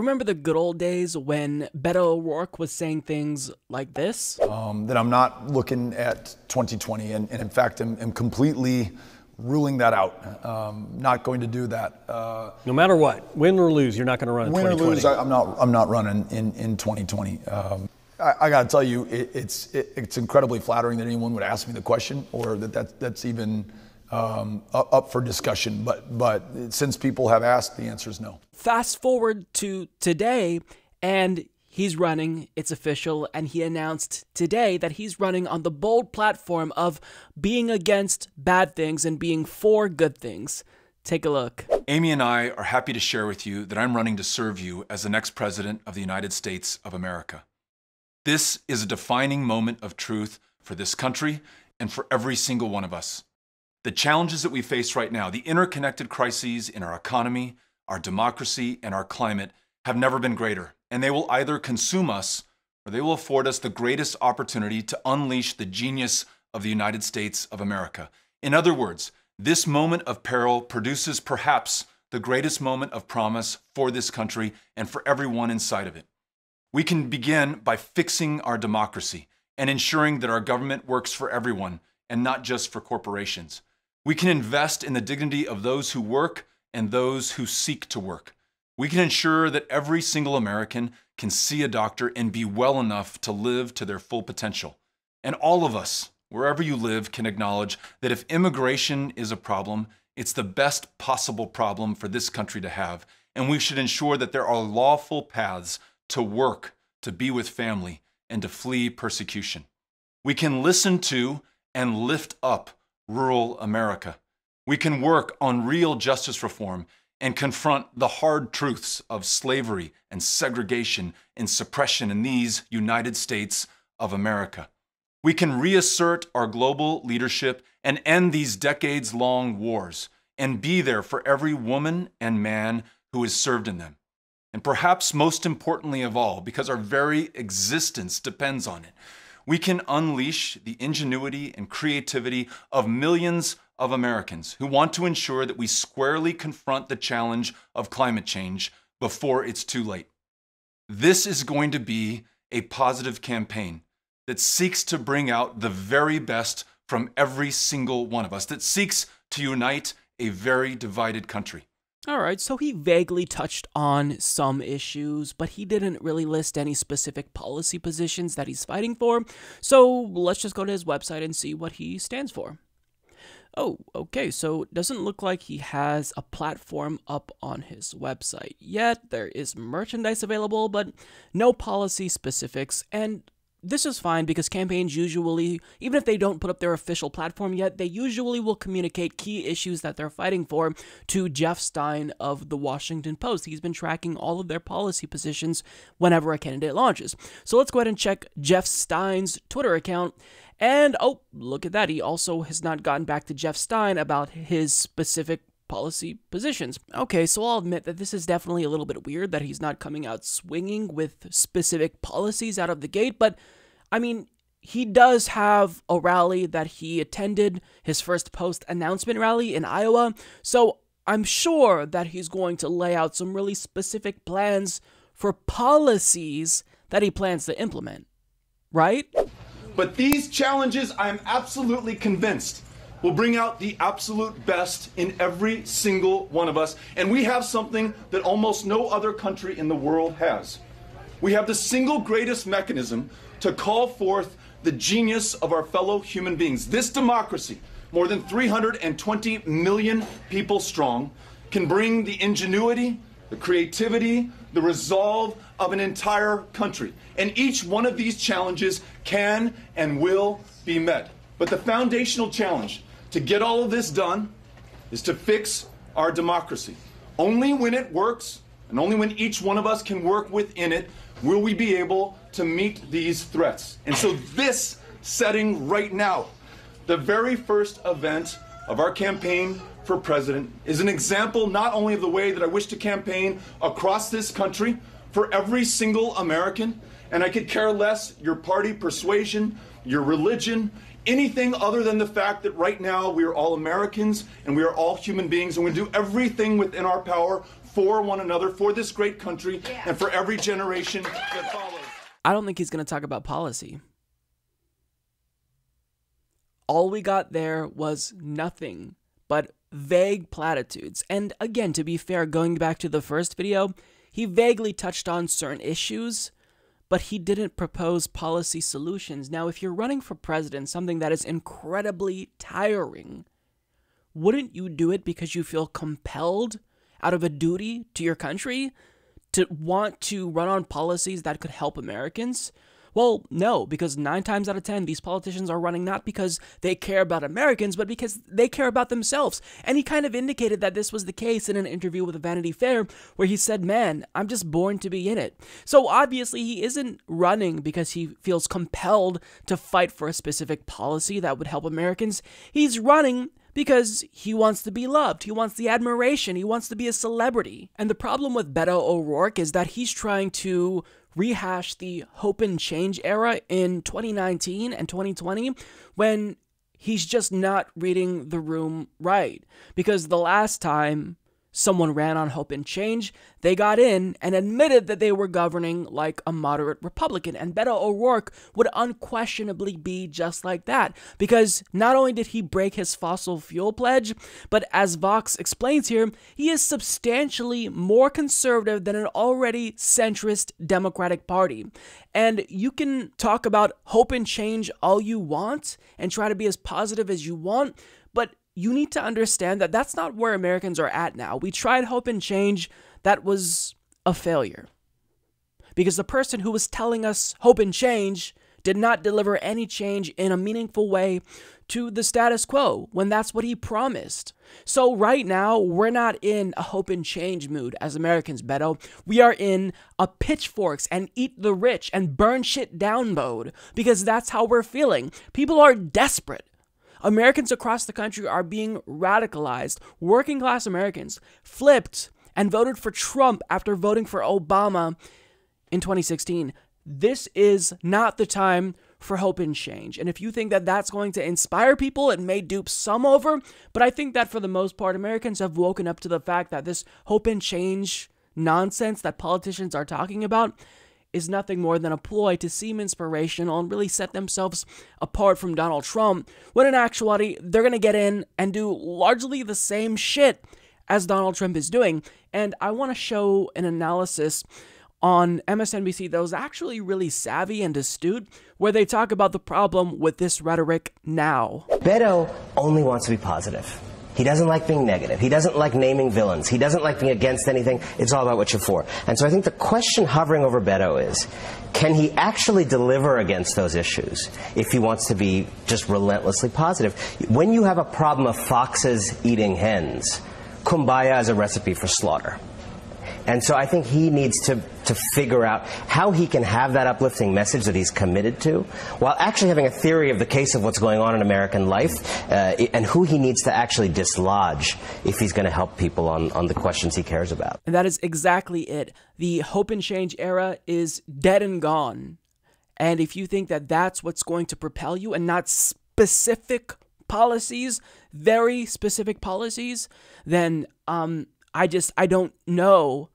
Remember the good old days when Beto O'Rourke was saying things like this? That I'm not looking at 2020, and in fact, I'm completely ruling that out. Not going to do that. No matter what, win or lose, you're not going to run in 2020. Win or lose, I'm not running in 2020. I got to tell you, it's incredibly flattering that anyone would ask me the question, or that's even up for discussion. But since people have asked, the answer is no. Fast forward to today, and he's running, it's official, and he announced today that he's running on the bold platform of being against bad things and being for good things. Take a look. Amy and I are happy to share with you that I'm running to serve you as the next president of the United States of America. This is a defining moment of truth for this country and for every single one of us. The challenges that we face right now, the interconnected crises in our economy, our democracy, and our climate have never been greater, and they will either consume us or they will afford us the greatest opportunity to unleash the genius of the United States of America. In other words, this moment of peril produces perhaps the greatest moment of promise for this country and for everyone inside of it. We can begin by fixing our democracy and ensuring that our government works for everyone and not just for corporations. We can invest in the dignity of those who work and those who seek to work. We can ensure that every single American can see a doctor and be well enough to live to their full potential. And all of us, wherever you live, can acknowledge that if immigration is a problem, it's the best possible problem for this country to have. And we should ensure that there are lawful paths to work, to be with family, and to flee persecution. We can listen to and lift up rural America. We can work on real justice reform and confront the hard truths of slavery and segregation and suppression in these United States of America. We can reassert our global leadership and end these decades-long wars and be there for every woman and man who has served in them. And perhaps most importantly of all, because our very existence depends on it, we can unleash the ingenuity and creativity of millions of Americans who want to ensure that we squarely confront the challenge of climate change before it's too late. This is going to be a positive campaign that seeks to bring out the very best from every single one of us, that seeks to unite a very divided country. All right, so he vaguely touched on some issues, but he didn't really list any specific policy positions that he's fighting for. So let's just go to his website and see what he stands for. Oh, okay, so it doesn't look like he has a platform up on his website yet. There is merchandise available, but no policy specifics, and this is fine because campaigns usually, even if they don't put up their official platform yet, they usually will communicate key issues that they're fighting for to Jeff Stein of the Washington Post. He's been tracking all of their policy positions whenever a candidate launches. So let's go ahead and check Jeff Stein's Twitter account. And oh, look at that. He also has not gotten back to Jeff Stein about his specific policy positions. Okay, so I'll admit that this is definitely a little bit weird that he's not coming out swinging with specific policies out of the gate, but I mean, he does have a rally that he attended, his first post-announcement rally in Iowa, so I'm sure that he's going to lay out some really specific plans for policies that he plans to implement, right? But these challenges, I'm absolutely convinced, will bring out the absolute best in every single one of us. And we have something that almost no other country in the world has. We have the single greatest mechanism to call forth the genius of our fellow human beings. This democracy, more than 320 million people strong, can bring the ingenuity, the creativity, the resolve of an entire country. And each one of these challenges can and will be met. But the foundational challenge to get all of this done is to fix our democracy. Only when it works, and only when each one of us can work within it, will we be able to meet these threats. And so this setting right now, the very first event of our campaign for president, is an example not only of the way that I wish to campaign across this country for every single American, and I could care less your party persuasion, your religion, anything other than the fact that right now we are all Americans and we are all human beings, and we do everything within our power for one another, for this great country, and for every generation that follows. I don't think he's going to talk about policy. All we got there was nothing but vague platitudes. And again, to be fair, going back to the first video, he vaguely touched on certain issues, but he didn't propose policy solutions. Now, if you're running for president, something that is incredibly tiring, wouldn't you do it because you feel compelled out of a duty to your country to want to run on policies that could help Americans? Well, no, because 9 times out of 10, these politicians are running not because they care about Americans, but because they care about themselves. And he kind of indicated that this was the case in an interview with Vanity Fair, where he said, man, I'm just born to be in it. So obviously he isn't running because he feels compelled to fight for a specific policy that would help Americans. He's running because he wants to be loved. He wants the admiration. He wants to be a celebrity. And the problem with Beto O'Rourke is that he's trying to rehash the hope and change era in 2019 and 2020 when he's just not reading the room right. Because the last time someone ran on hope and change, they got in and admitted that they were governing like a moderate Republican. And Beto O'Rourke would unquestionably be just like that. Because not only did he break his fossil fuel pledge, but as Vox explains here, he is substantially more conservative than an already centrist Democratic Party. And you can talk about hope and change all you want and try to be as positive as you want, but you need to understand that that's not where Americans are at now. We tried hope and change. That was a failure. Because the person who was telling us hope and change did not deliver any change in a meaningful way to the status quo when that's what he promised. So right now, we're not in a hope and change mood as Americans, Beto. We are in a pitchforks and eat the rich and burn shit down mode because that's how we're feeling. People are desperate. Americans across the country are being radicalized. Working class Americans flipped and voted for Trump after voting for Obama in 2016. This is not the time for hope and change. And if you think that that's going to inspire people, it may dupe some over. But I think that for the most part, Americans have woken up to the fact that this hope and change nonsense that politicians are talking about is nothing more than a ploy to seem inspirational and really set themselves apart from Donald Trump, when in actuality, they're going to get in and do largely the same shit as Donald Trump is doing. And I want to show an analysis on MSNBC that was actually really savvy and astute, where they talk about the problem with this rhetoric now. Beto only wants to be positive. He doesn't like being negative. He doesn't like naming villains. He doesn't like being against anything. It's all about what you're for. And so I think the question hovering over Beto is, can he actually deliver against those issues if he wants to be just relentlessly positive? When you have a problem of foxes eating hens, kumbaya is a recipe for slaughter. And so I think he needs to figure out how he can have that uplifting message that he's committed to, while actually having a theory of the case of what's going on in American life, and who he needs to actually dislodge if he's going to help people on the questions he cares about. And that is exactly it. The hope and change era is dead and gone. And if you think that that's what's going to propel you and not specific policies, very specific policies, then I don't know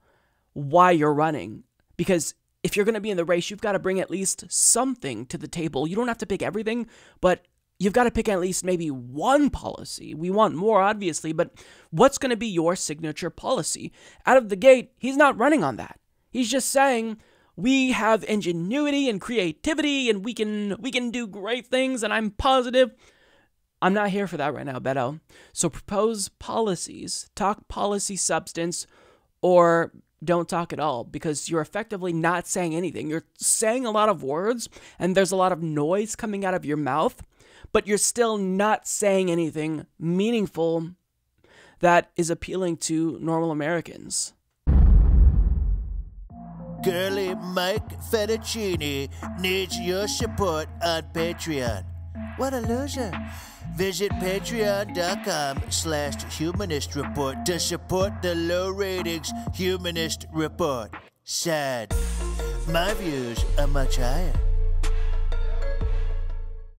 why you're running. Because if you're going to be in the race, you've got to bring at least something to the table. You don't have to pick everything, but you've got to pick at least maybe one policy. We want more, obviously, but what's going to be your signature policy? Out of the gate, he's not running on that. He's just saying, we have ingenuity and creativity, and we can do great things, and I'm positive. I'm not here for that right now, Beto. So propose policies, talk policy substance, or don't talk at all, because you're effectively not saying anything. You're saying a lot of words, and there's a lot of noise coming out of your mouth, but you're still not saying anything meaningful that is appealing to normal Americans. Girly Mike Fettuccine needs your support on Patreon. What a loser. Visit patreon.com/Humanist Report to support the low ratings Humanist Report. Sad. My views are much higher.